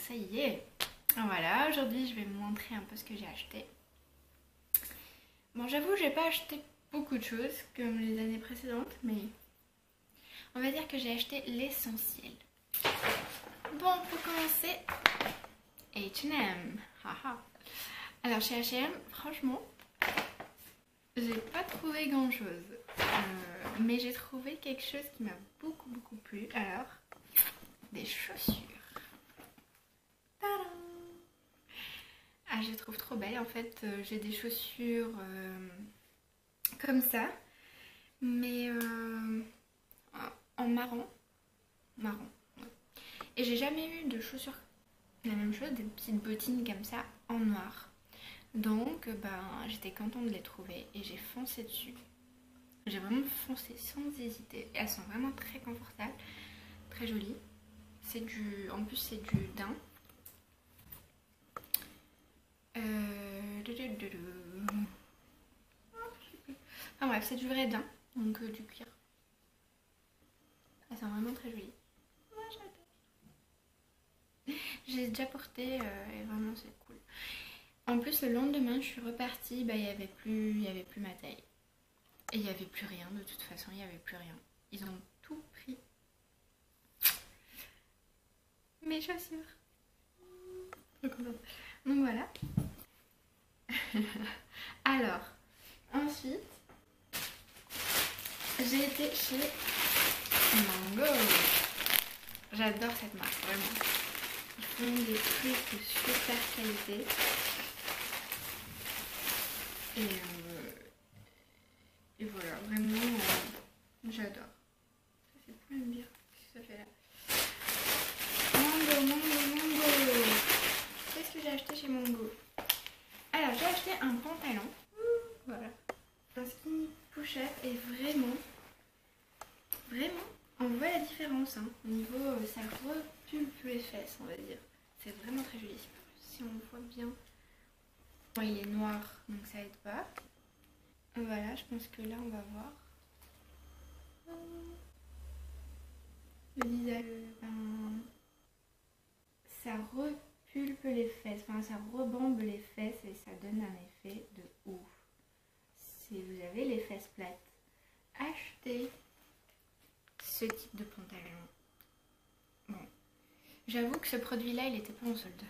ça y est. Voilà, aujourd'hui je vais vous montrer un peu ce que j'ai acheté. Bon, j'avoue, j'ai pas acheté beaucoup de choses comme les années précédentes, mais on va dire que j'ai acheté l'essentiel. Bon, pour commencer, H&M. Alors chez H&M, franchement, j'ai pas trouvé grand chose, mais j'ai trouvé quelque chose qui m'a beaucoup plu. Alors, des chaussures. Tadam! Ah, je les trouve trop belles. En fait, j'ai des chaussures comme ça, mais en marron. Ouais. Et j'ai jamais eu de chaussures la même chose, des petites bottines comme ça en noir. Donc, j'étais contente de les trouver et j'ai foncé dessus. J'ai vraiment foncé sans hésiter. Elles sont vraiment très confortables, très jolies. En plus c'est du daim. Enfin bref, c'est du vrai daim, donc du cuir. Elles sont vraiment très jolies. Moi j'adore. J'ai déjà porté et vraiment c'est cool. En plus le lendemain je suis repartie, il n'y avait plus ma taille. Et il n'y avait plus rien, de toute façon, il n'y avait plus rien. Ils ont tout pris. Mes chaussures. Donc voilà. Alors, ensuite, j'ai été chez Mango. J'adore cette marque, vraiment. Ils font des trucs de super qualité. Et voilà, vraiment, j'adore. Ça fait plein de bien. Qu'est-ce que ça fait là? Mango. Qu'est-ce que j'ai acheté chez Mango? Alors, j'ai acheté un pantalon. Voilà. Un skinny push-up et vraiment, on voit la différence. Au niveau, ça repulpe les fesses, on va dire. C'est vraiment très joli. Si on le voit bien. Bon, il est noir, donc ça aide pas. Voilà, je pense que là on va voir le visage. Ça repulpe les fesses, ça rebombe les fesses et ça donne un effet de ouf. Si vous avez les fesses plates, achetez ce type de pantalon. Bon, j'avoue que ce produit-là, il n'était pas en solde.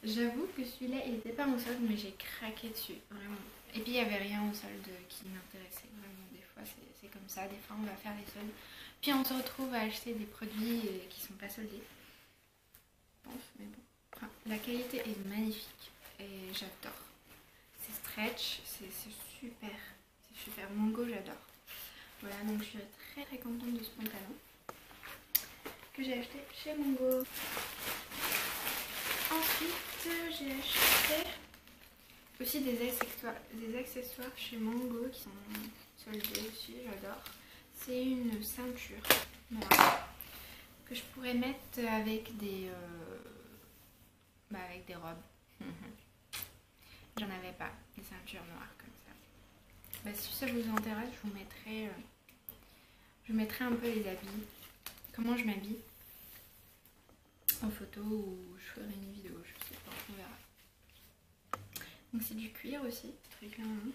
J'avoue que celui-là, il n'était pas en solde, mais j'ai craqué dessus, vraiment. Et puis, il n'y avait rien en solde qui m'intéressait, vraiment. Des fois, c'est comme ça. Des fois, on va faire les soldes. Puis, on se retrouve à acheter des produits qui ne sont pas soldés. Je pense, mais bon. Enfin, la qualité est magnifique et j'adore. C'est stretch, c'est super. C'est super. Mango, j'adore. Voilà, donc je suis très contente de ce pantalon que j'ai acheté chez Mango. Ensuite, j'ai acheté aussi des accessoires chez Mango qui sont soldés aussi, j'adore. C'est une ceinture noire que je pourrais mettre avec des robes. J'en avais pas, des ceintures noires comme ça. Si ça vous intéresse, je vous mettrai un peu les habits, comment je m'habille en photo ou je ferai une vidéo, je sais pas, on verra. Donc c'est du cuir aussi, très clairement.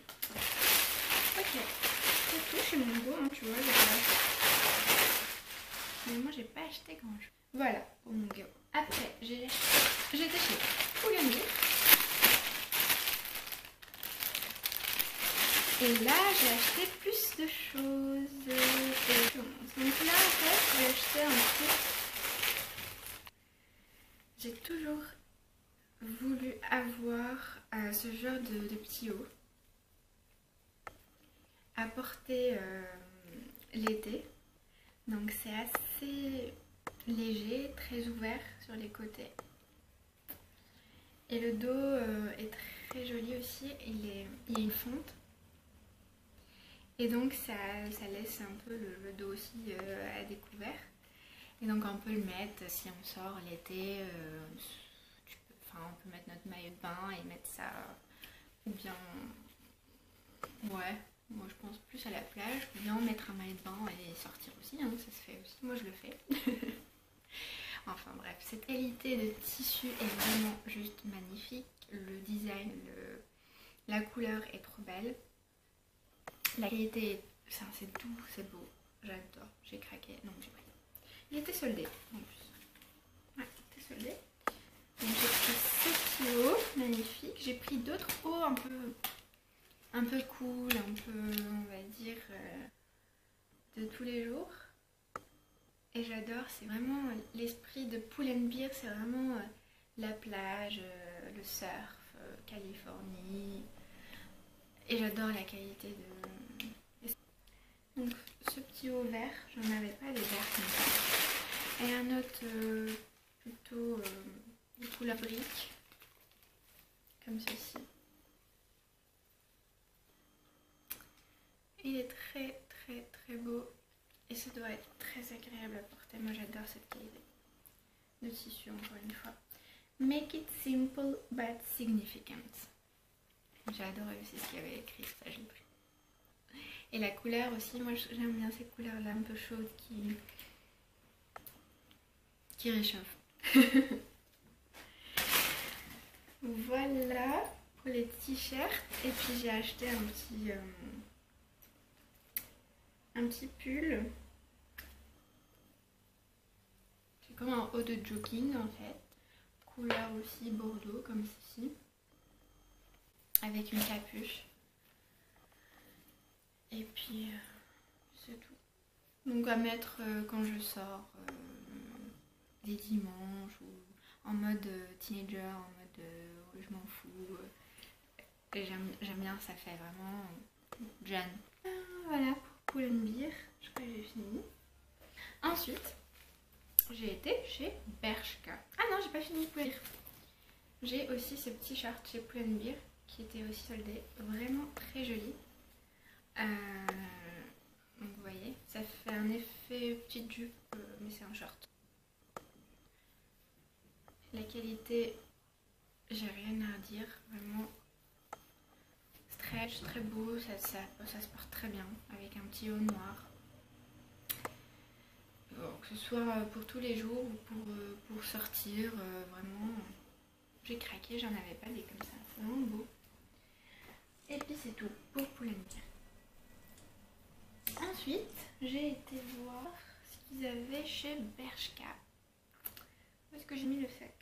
Ok, c'est tout chez Mango, tu vois, j'ai pas acheté. Mais moi j'ai pas acheté grand chose. Voilà, pour Mango. Après, j'étais chez Pull&Bear. Et là, j'ai acheté plus de choses. Donc là, en fait, j'ai acheté un truc. J'ai toujours voulu avoir ce genre de petit haut à porter l'été. Donc c'est assez léger, très ouvert sur les côtés. Et le dos est très joli aussi. Il y a une fonte. Et donc ça laisse un peu le dos aussi à découvert. Et donc on peut le mettre si on sort l'été. On peut mettre notre maillot de bain et mettre ça. Ou bien... Ouais, moi je pense plus à la plage. Ou bien mettre un maillot de bain et sortir aussi. Ça se fait aussi. Moi je le fais. Enfin bref, cette qualité de tissu est vraiment juste magnifique. Le design, la couleur est trop belle. La qualité, c'est doux, c'est beau. J'adore, j'ai craqué, donc j'ai pris. Il était soldé en plus. Ouais, il était soldé. Donc j'ai pris ce petit haut magnifique. J'ai pris d'autres hauts un peu cool, un peu, on va dire, de tous les jours. Et j'adore, c'est vraiment l'esprit de Pull&Bear, c'est vraiment la plage, le surf, Californie. Et j'adore la qualité de... Donc ce petit haut vert, j'en avais pas des verts comme ça. Et un autre plutôt de couleur brique, comme ceci. Il est très très très beau et ça doit être très agréable à porter. Moi j'adore cette qualité de tissu encore une fois. Make it simple but significant. J'ai adoré aussi ce qu'il y avait écrit, ça je l'ai pris. Et la couleur aussi, moi j'aime bien ces couleurs là un peu chaudes qui réchauffent. Voilà pour les t-shirts. Et puis j'ai acheté un petit pull. C'est comme un haut de jogging en fait. Couleur aussi bordeaux comme ceci. Avec une capuche. Et puis c'est tout. Donc à mettre quand je sors des dimanches ou en mode teenager, en mode je m'en fous. Et j'aime bien, ça fait vraiment jeune. Voilà pour Pull&Bear, je crois que j'ai fini. Ensuite, j'ai été chez Bershka. Ah non, j'ai pas fini Pull&Bear. J'ai aussi ce petit short chez Pull&Bear qui était aussi soldé, vraiment très joli. Donc vous voyez, ça fait un effet petite jupe, mais c'est un short. La qualité, j'ai rien à dire, vraiment stretch, très beau, ça se porte très bien avec un petit haut noir. Bon, que ce soit pour tous les jours ou pour sortir, vraiment, j'ai craqué, j'en avais pas des comme ça, c'est vraiment beau. Et puis c'est tout pour Pull&Bear. Ensuite, j'ai été voir ce qu'ils avaient chez Bershka. Où est-ce que j'ai mis le sac?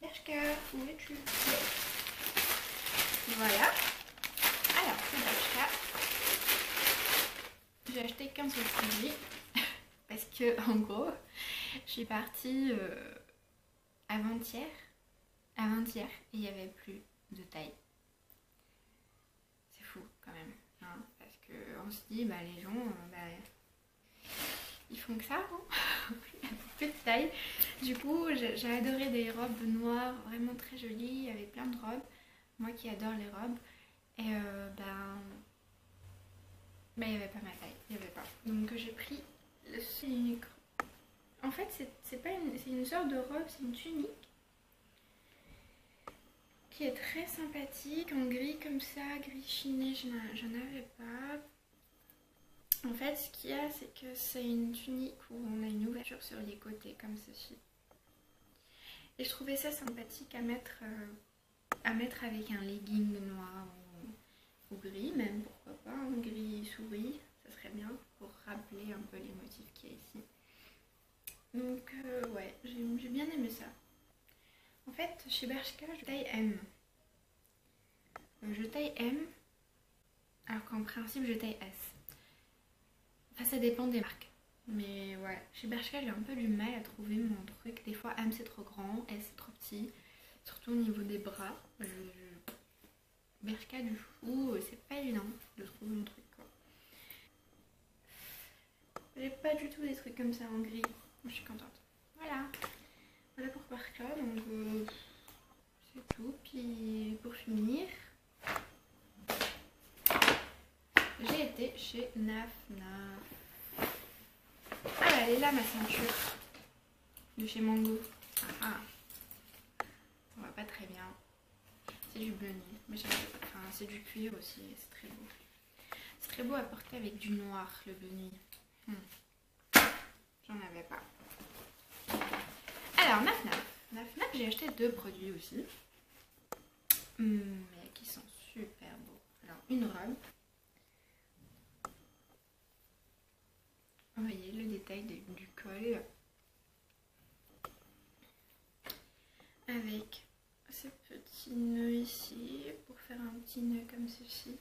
Bershka, où es-tu? Voilà. Alors, c'est Bershka. J'ai acheté qu'un seul produit. Parce que, en gros, je suis partie avant-hier. Et il n'y avait plus de taille. C'est fou quand même. Hein, parce qu'on se dit, bah, les gens, ils font que ça, hein. Il n'y a plus de taille. Du coup, j'ai adoré des robes noires vraiment très jolies, avec plein de robes. Moi qui adore les robes. Et il n'y avait pas ma taille. Il n'y avait pas. Donc j'ai pris le unique. En fait, c'est une sorte de robe, c'est une tunique. Qui est très sympathique, en gris comme ça, gris chiné, j'en avais pas. En fait, ce qu'il y a, c'est que c'est une tunique où on a une ouverture sur les côtés, comme ceci. Et je trouvais ça sympathique à mettre avec un legging noir ou gris, même, pourquoi pas, un gris souris, ça serait bien pour rappeler un peu les motifs qu'il y a ici. Donc, ouais, j'ai bien aimé ça. En fait, chez Bershka, je taille M. Je taille M, alors qu'en principe, je taille S. Enfin, ça dépend des marques. Mais ouais, chez Bershka, j'ai un peu du mal à trouver mon truc. Des fois, M c'est trop grand, S c'est trop petit. Surtout au niveau des bras. Bershka, du coup, c'est pas évident de trouver mon truc, quoi. J'ai pas du tout des trucs comme ça en gris. Je suis contente. Voilà. Voilà pour Bershka, donc c'est tout. Puis pour finir, j'ai été chez Naf. Ah, elle est là ma ceinture de chez Mango. Ah, on voit pas très bien. C'est du bleu nuit, mais enfin, c'est du cuir aussi, c'est très beau. C'est très beau à porter avec du noir, le bleu nuit. j'en avais pas. Alors ma FNAF, j'ai acheté 2 produits aussi, mais qui sont super beaux. Alors une robe, vous voyez le détail du col, avec ce petit nœud ici pour faire un petit nœud comme ceci.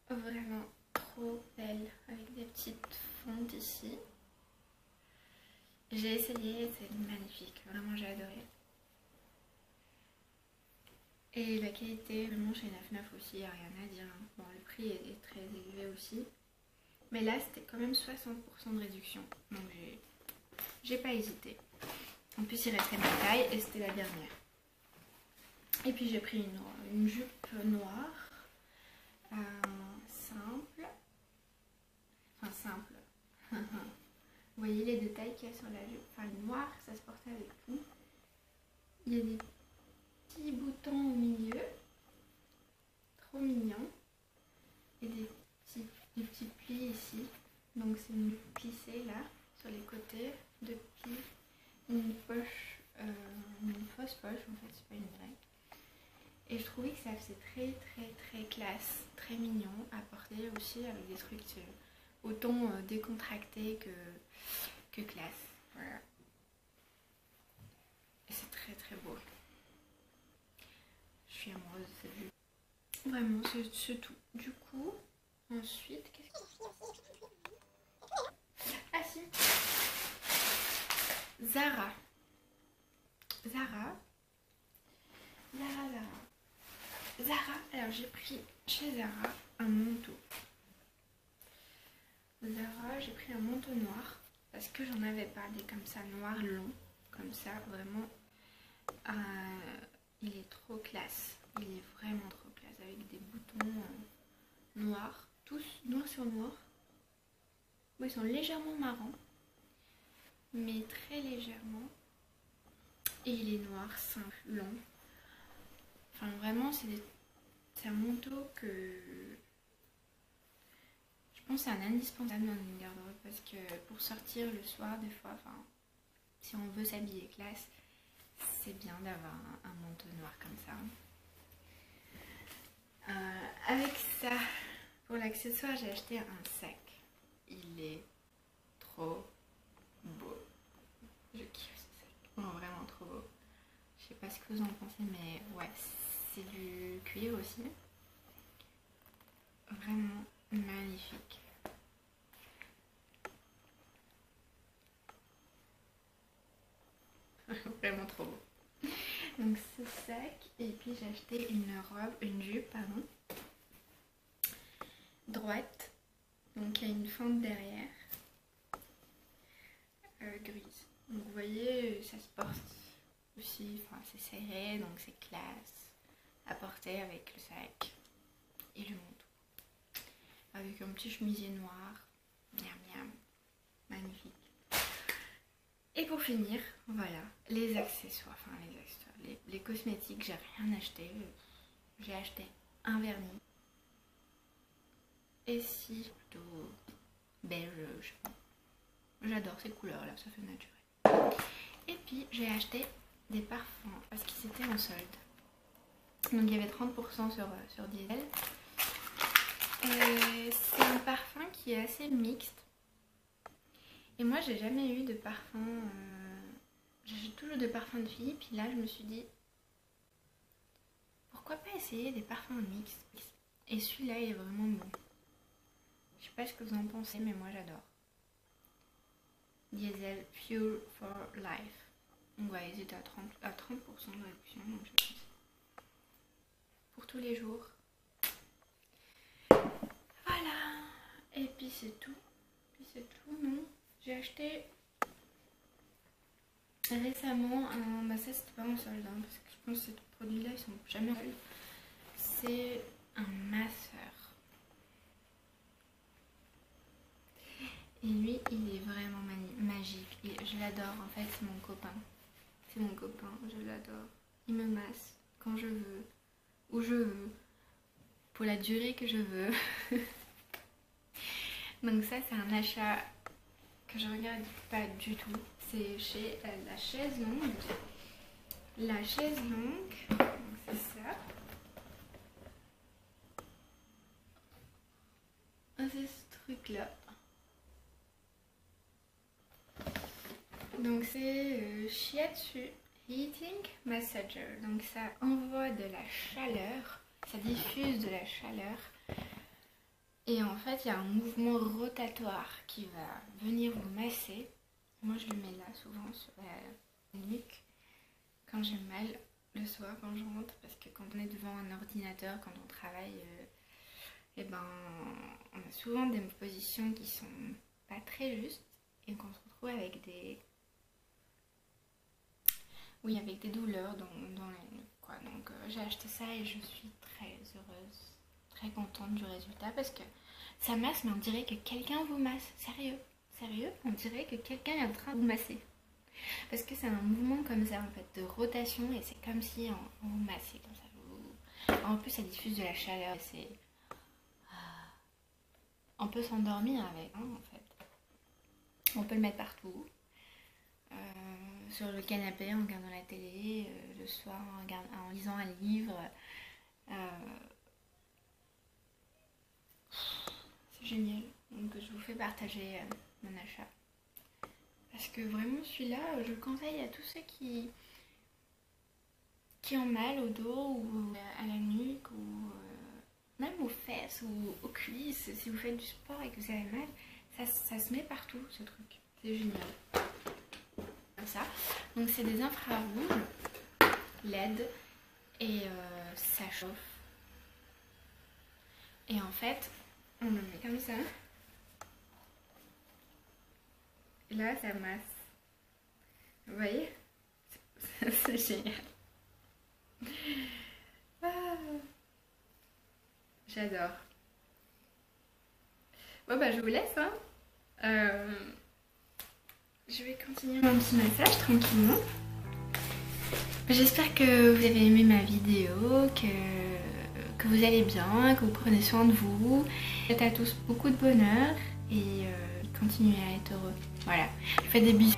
Vraiment trop belle, avec des petites fontes ici. J'ai essayé, c'est magnifique, vraiment j'ai adoré. Et la qualité, vraiment chez la FNAF aussi, il n'y a rien à dire. Bon, le prix est très élevé aussi. Mais là, c'était quand même 60% de réduction. Donc j'ai pas hésité. En plus, il restait ma taille et c'était la dernière. Et puis j'ai pris une jupe noire, simple. Enfin, simple. Vous voyez les détails qu'il y a sur la jupe. Enfin, noire, ça se portait avec tout. Il y a des petits boutons au milieu. Trop mignon. Et des petits plis ici. Donc c'est une plissée là, sur les côtés. Deux plis. Une poche, une fausse poche en fait, c'est pas une vraie. Et je trouvais que ça faisait très classe, très mignon à porter aussi avec des trucs autant décontractés que classe. Voilà. Et c'est très beau. Je suis amoureuse de cette jupe. Vraiment, c'est tout. Du coup, ensuite, qu'est-ce que... Ah si, Zara, alors j'ai pris chez Zara un manteau. Zara, j'ai pris un manteau noir parce que j'en avais pas des comme ça noir long, comme ça vraiment. Il est trop classe, il est vraiment trop classe avec des boutons noirs, tous noir sur noir. Bon, ils sont légèrement marrons, mais très légèrement. Et il est noir, simple, long. Enfin vraiment c'est un manteau que je pense c'est un indispensable dans une garde-robe parce que pour sortir le soir des fois, enfin si on veut s'habiller classe, c'est bien d'avoir un manteau noir comme ça. Avec ça, pour l'accessoire, j'ai acheté un sac. Il est trop beau. Je kiffe ce sac. Oh, vraiment trop beau. Je sais pas ce que vous en pensez, mais ouais, c'est du cuir aussi. Vraiment magnifique. Vraiment trop beau. Donc ce sac, et puis j'ai acheté une jupe, pardon, droite. Donc il y a une fente derrière, grise. Donc vous voyez, ça se porte aussi, enfin c'est serré, donc c'est classe à porter avec le sac et le manteau. Avec un petit chemisier noir, miam miam, magnifique. Et pour finir, voilà, les accessoires, les cosmétiques, j'ai rien acheté. J'ai acheté un vernis. Et si, plutôt beige, je sais pas. J'adore ces couleurs là, ça fait naturel. Et puis j'ai acheté des parfums parce qu'ils étaient en solde. Donc il y avait 30% sur Diesel. C'est un parfum qui est assez mixte. Et moi j'ai jamais eu de parfum, j'ai toujours de parfums de filles, puis là je me suis dit, pourquoi pas essayer des parfums mixtes. Et celui-là il est vraiment bon. Je sais pas ce que vous en pensez, mais moi j'adore. Diesel Pure for Life. Donc ouais, ils étaient à 30% de réduction, donc je pense. Pour tous les jours. Voilà. Et puis c'est tout. Non. J'ai acheté récemment un... Bah ça c'était pas en solde, hein, parce que je pense que ces produits-là ils sont jamais en solde. C'est un masseur. Et lui, il est vraiment magique. Je l'adore, en fait, c'est mon copain. C'est mon copain, je l'adore. Il me masse quand je veux, où je veux, pour la durée que je veux. Donc ça, c'est un achat que je regarde pas du tout. C'est chez La Chaise Longue. La Chaise Longue, c'est ça. C'est ce truc-là. Donc c'est Shiatsu Heating Massager. Donc ça envoie de la chaleur, ça diffuse de la chaleur. Et en fait, il y a un mouvement rotatoire qui va venir vous masser. Moi, je le mets là souvent sur la nuque quand j'ai mal le soir quand je rentre, parce que quand on est devant un ordinateur, quand on travaille, et ben, on a souvent des positions qui sont pas très justes et qu'on se retrouve avec des douleurs dans la nuque, quoi. Donc j'ai acheté ça et je suis très heureuse, très contente du résultat, parce que ça masse, mais on dirait que quelqu'un vous masse. Sérieux, on dirait que quelqu'un est en train de vous masser. Parce que c'est un mouvement comme ça, en fait, de rotation, et c'est comme si on vous massait comme ça. En plus, ça diffuse de la chaleur, et c'est... On peut s'endormir avec, hein, en fait. On peut le mettre partout. Sur le canapé, en regardant la télé, le soir, en lisant un livre. C'est génial. Donc je vous fais partager mon achat. Parce que vraiment celui-là, je le conseille à tous ceux qui ont mal au dos ou à la nuque ou même aux fesses ou aux cuisses. Si vous faites du sport et que vous avez mal, ça se met partout, ce truc. C'est génial. Comme ça. Donc c'est des infrarouges LED et ça chauffe. Et en fait, on le met comme ça. Et là, ça masse. Vous voyez? C'est génial. Ah, j'adore. Bon bah je vous laisse, hein. Je vais continuer mon petit massage tranquillement. J'espère que vous avez aimé ma vidéo, que vous allez bien, que vous prenez soin de vous. Je vous souhaite à tous beaucoup de bonheur et continuez à être heureux. Voilà, je vous fais des bisous.